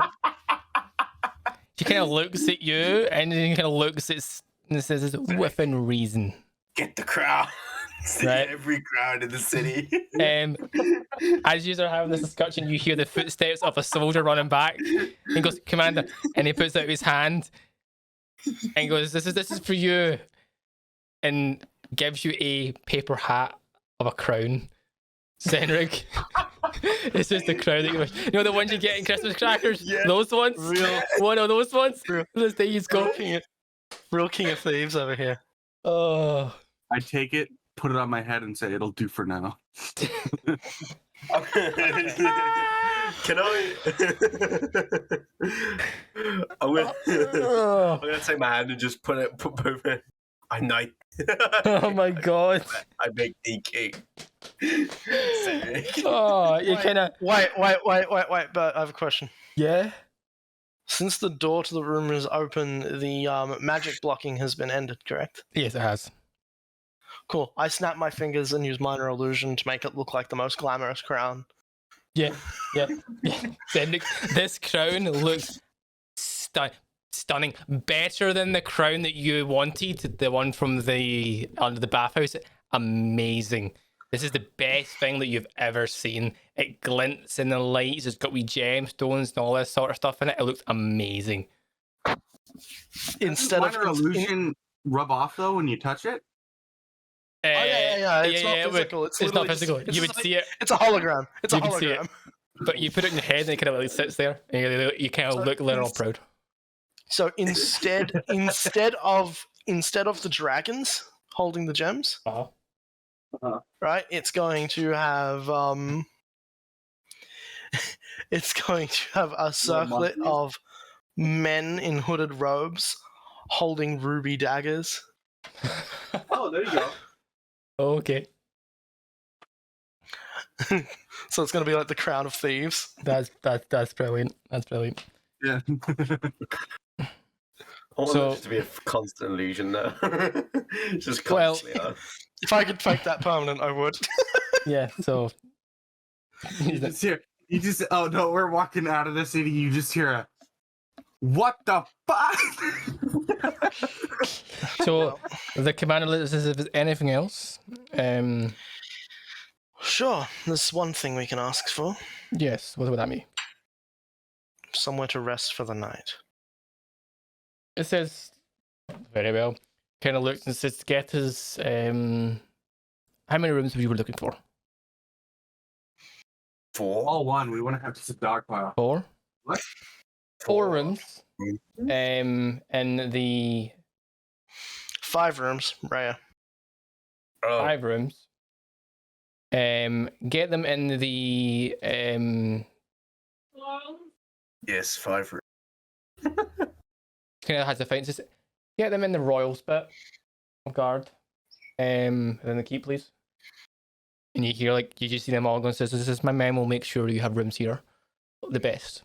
She kind of looks at you, and then kind of looks at and says, within reason. Get the crowd. Right. Every crowd in the city. As you are having this discussion, you hear the footsteps of a soldier running back. He goes, Commander, and he puts out his hand and goes, This is for you, and gives you a paper hat of a crown. Senrig. It's just the crown that you know, the ones you get in Christmas crackers? Yeah. Those ones? One of those ones? There you go. Real king of thieves over here. Oh. I take it, put it on my head, and say it'll do for now. Can I? I'm gonna take my hand and just put both in. I knight. Oh my god. I make thee king. Oh, you kind of. Wait, but I have a question. Yeah? Since the door to the room is open, the magic blocking has been ended, correct? Yes, it has. Cool. I snap my fingers and use minor illusion to make it look like the most glamorous crown. Yeah. Then this crown looks stunning. Better than the crown that you wanted, the one from the under the bathhouse. Amazing. This is the best thing that you've ever seen. It glints in the lights. It's got wee gemstones and all this sort of stuff in it. It looks amazing. Instead of minor illusion rub off though when you touch it. yeah. It's not physical. It's not literally physical. just- You would see it, It's a hologram. It's a You can see it. hologram. but you put it in your head and it kind of like sits there, and you kind of So look a little proud. So instead of the dragons holding the gems, Uh-huh. right? It's going to have it's going to have a circlet monkeys? of men in hooded robes holding ruby daggers. Oh, there you go. Okay, So it's going to be like the crown of thieves. that's brilliant. That's brilliant. Yeah. I want So- it to be a constant illusion now. Just Well- constantly on. If I could make that permanent, I would. Yeah. So You just hear. You just. Oh no, we're walking out of the city. You just hear a. What the fuck? So the commander lets us if there's anything else. Sure, there's one thing we can ask for. Yes. What would that mean? Somewhere to rest for the night. It says very well. Kind of looks and says, "Get us how many rooms were you looking for? 4. All one. We want to have just a dog pile. 4. What? 4 rooms. Mm. In the 5 rooms, Raya. Oh, 5 rooms. Get them in the yes, 5 rooms. kind of has the fences. Get them in the royals bit of guard. And then the keep, please. And you hear like you just see them all going. Says, "This is my men. Will make sure you have rooms here, the best."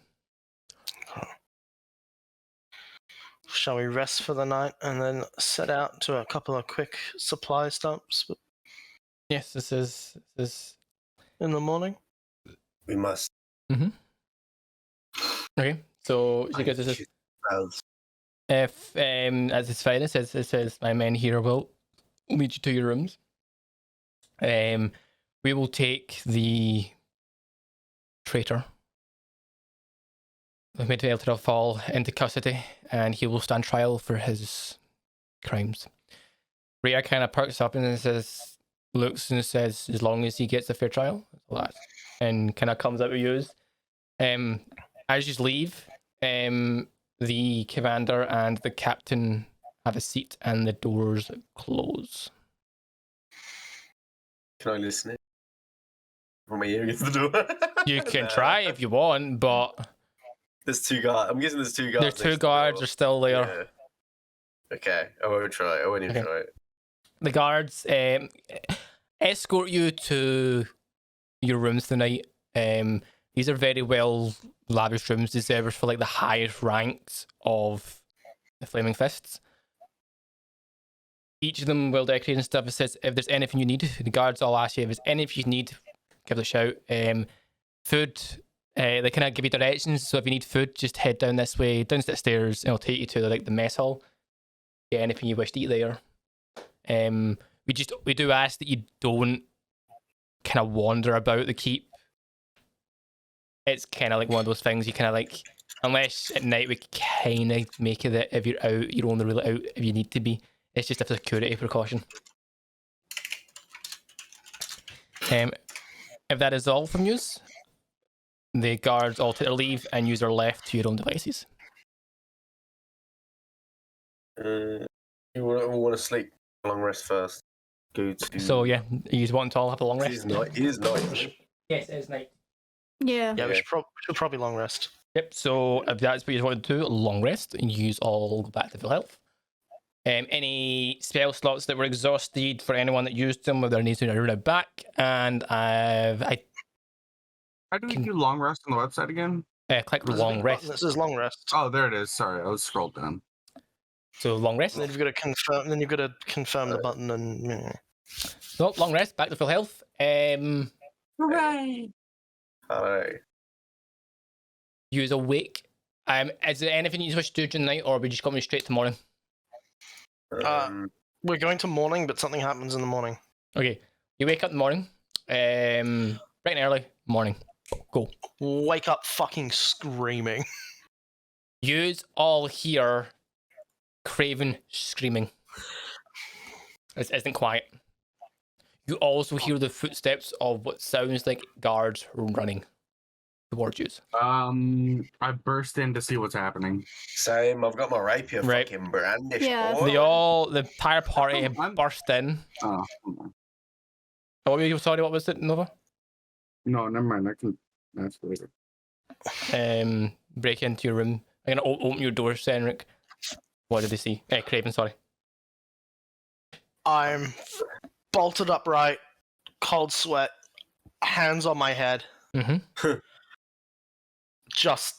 Shall we rest for the night and then set out to a couple of quick supply stops Yes, this is in the morning? We must. okay. So she goes. This is if as it's fine. It says my men here will lead you to your rooms. We will take the traitor, the made to fall into custody, and he will stand trial for his crimes. Rhea kind of perks up and says, looks and says, as long as he gets a fair trial, that's all that. And kind of comes out with you. As you leave, the commander and the captain have a seat, and the doors close. Can I listen in? From my ear against the door. You can try if you want, but There's 2 guards. I'm guessing there's 2 guards. there's 2 next to the guards door. are still there. Yeah. Okay, I won't try. I won't even Okay. try it. The guards escort you to your rooms tonight. These are very well lavish rooms, reserved for like the highest ranks of the Flaming Fists. Each of them well decorated and stuff. It says if there's anything you need, the guards all ask you if there's anything you need, give it a shout. Food, they kind of give you directions. So if you need food, just head down this way, down the stairs, and it'll take you to like the mess hall. Get anything you wish to eat there. We do ask that you don't kind of wander about the keep. It's kind of like one of those things you kind of like, unless at night we kind of make it that if you're out, you're only really out if you need to be. It's just a security precaution. If that is all from you, the guards all take their leave and you are left to your own devices. We want to sleep. Long rest first. Go to. So yeah, you want to all have a long It rest? is night. It is night. Yes, it is night. Yeah. Yeah, we Yeah. should probably long rest. Yep, so if that's what you want to do, a long rest, and you all go back to full health. Any spell slots that were exhausted for anyone that used them, whether it needs to be run back, and I How do we do long rest on the website again? click There's a long big rest. button that says long rest. Oh, there it is. Sorry, I was scrolled down. So long rest. And then you've got to confirm. Then you've got to confirm the button and. So, long rest, back to full health. Hooray! Alright. Use awake. Is there anything you wish to do during the night, or are we just coming straight to morning? We're going to morning, but something happens in the morning. Okay, you wake up in the morning. Bright and early, morning. Cool. Wake up fucking screaming. Yous all hear Kraken screaming. This isn't quiet. You also hear the footsteps of what sounds like guards running towards you. I burst in to see what's happening. Same. I've got my rapier Right. fucking brandished. Yeah. boy. The entire party I'm- burst in. Oh, hold on. What were you? Sorry, what was it, Nova? No, never mind. That's later. Break into your room. I'm gonna open your door, Senric. What did they see? Kraken, sorry. I'm bolted upright, cold sweat, hands on my head, Mm-hmm. just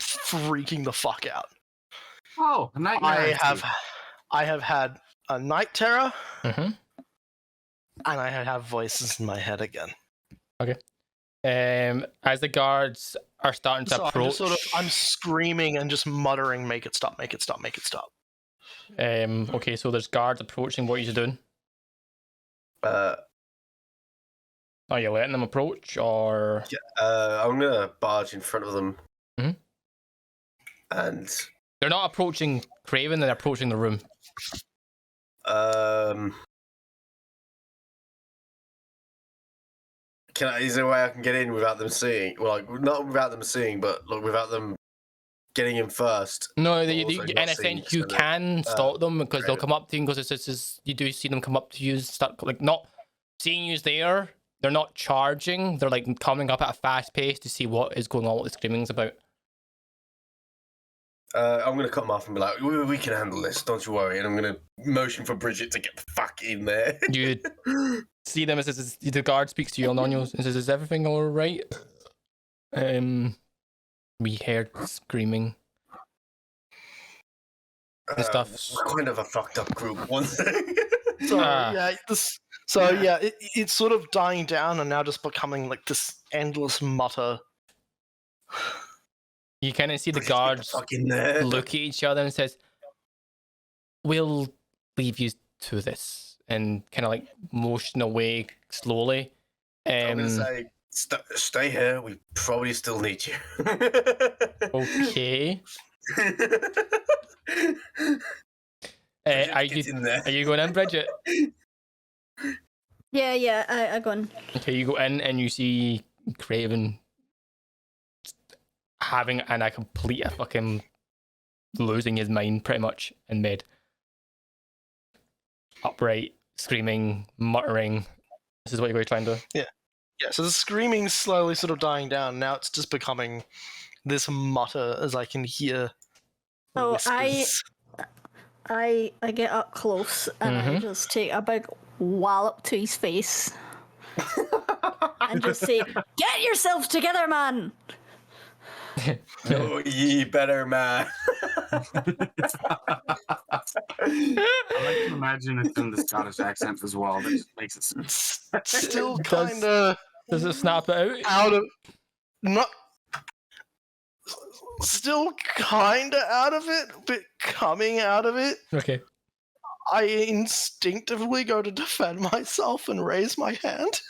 freaking the fuck out. Oh, a nightmare. I have had a night terror, Mm-hmm. and I have voices in my head again. As the guards are starting to So approach, I'm screaming and just muttering, "Make it stop! Make it stop! Make it stop!" okay, so there's guards approaching. What are you doing? Uh, Are you letting them approach, or I'm gonna barge in front of them. Mhm. And they're not approaching Kraken? They're approaching the room. is there a way I can get in without them seeing? Well, like, not without them seeing, but like, without them getting in first. No, Also in not a seeing sense, you each other. can stop them because they'll Kraken. come up to you because it's you do see them come up to you, start like not seeing you there. They're not charging. They're like coming up at a fast pace to see what is going on, what the screaming's about. I'm gonna cut them off and be like, we can handle this, don't you worry. And I'm gonna motion for Bridget to get the fuck in there. You see them as the guard speaks to you on Onion and says, "Is everything all right?" We heard screaming. The stuff. We're kind of a fucked up group, one thing. So Ah. it's sort of dying down and now just becoming like this endless mutter. You kind of see the Bridget, get guards fuck in there. look at each other and says, "We'll leave you to this," and kind of like motion away slowly. I'm gonna say, stay here. We probably still need you. Okay. Bridget, Are get you in there. going in, Bridget? Yeah, I gone. Okay, you go in and you see Kraken having a complete fucking losing his mind pretty much in bed. Upright, screaming, muttering. This is what you're going to try and do. Yeah, so the screaming's slowly sort of dying down. Now it's just becoming this mutter as I can hear Oh, whispers. I get up close and I just take a big wallop to his face and just say, "Get yourself together, man!" Oh, ye better man. I like to imagine it's in the Scottish accent as well. That just makes it. It's still Does- kind of Does it snap it out? out of not still kind of out of it, but coming out of it. Okay. I instinctively go to defend myself and raise my hand.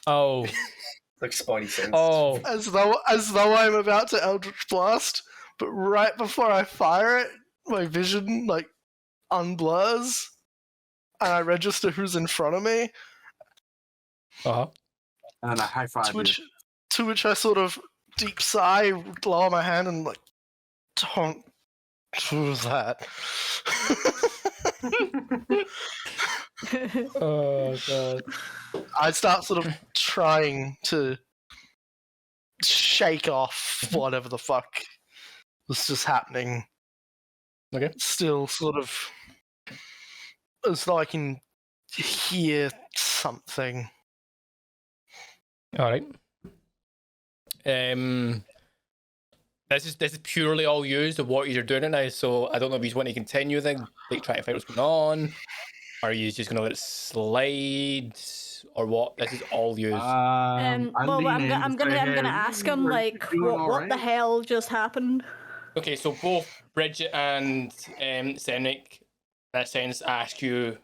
Oh. Like Spidey sense. Oh. As though I'm about to Eldritch Blast, but right before I fire it, my vision like unblurs, and I register who's in front of me. Uh-huh. And a high five. To which I sort of deep sigh, lower my hand, and like, don't do that. Oh god. I start sort of trying to shake off whatever the fuck was just happening. Okay. Still sort of as though I can hear something. All right. this is purely all used of what you're doing it now. So I don't know if you want to continue then, like try to find what's going on, or are you just gonna let it slide, or what? This is all used. Well, I'm gonna ask him like what the hell just happened. Okay, so both Bridget and Senric, in that sense, ask you,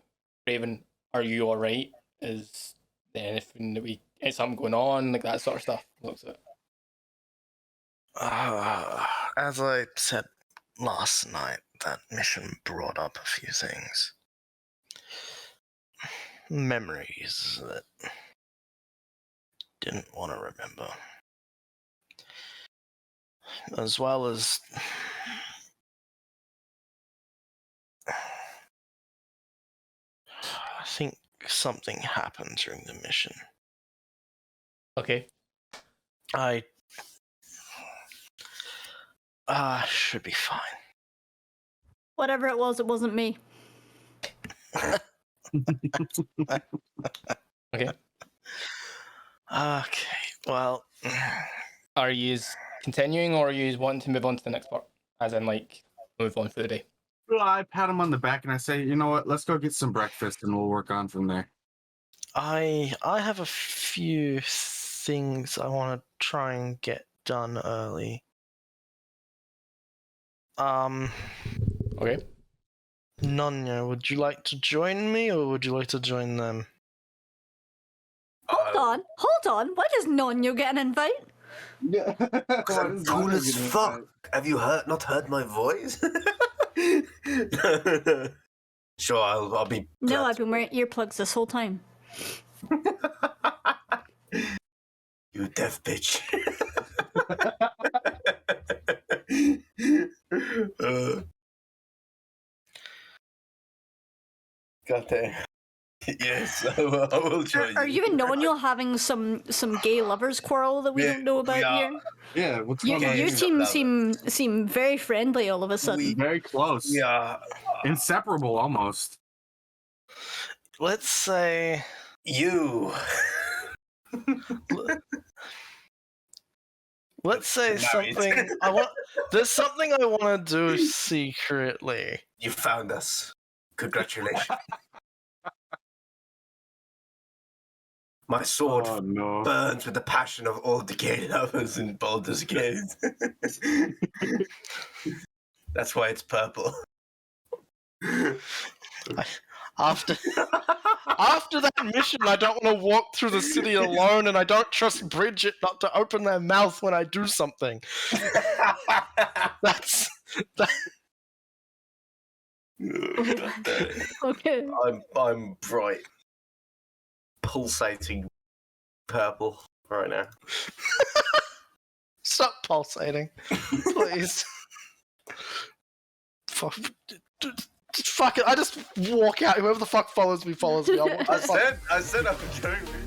Raven, are you all right? Is there anything that is something going on, like that sort of stuff? Looks at. As I said last night, that mission brought up a few things. Memories that didn't want to remember. As well as I think something happened during the mission. Okay. I should be fine. Whatever it wasn't me. Okay. Okay, well... Are you continuing, or are you wanting to move on to the next part? As in, like, move on for the day? Well, I pat him on the back and I say, you know what? Let's go get some breakfast and we'll work on from there. I have a few things I want to try and get done early. Okay. Nonya, would you like to join me, or would you like to join them? Hold on. Why does Nonyo get an invite? Yeah. Because I'm cool as fuck. Have you not heard my voice? Sure, I'll be. No, I've been wearing earplugs this whole time. You deaf bitch. God damn. Yes, I will join. Are you and Nonyo having some gay lovers quarrel that we don't know about here? Yeah, what's going on? You here? seem very friendly all of a sudden. Very close. Yeah. Inseparable almost. Let's say... You. Let's say Married. something... There's something I want to do secretly. You found us. Congratulations. My sword burns with the passion of all the gay lovers in Baldur's Gate. That's why it's purple. After that mission, I don't want to walk through the city alone, and I don't trust Bridget not to open their mouth when I do something. That's... Okay. I'm bright, pulsating purple right now. Stop pulsating, please. Fuck it! I just walk out. Whoever the fuck follows me follows me. I said I'm going with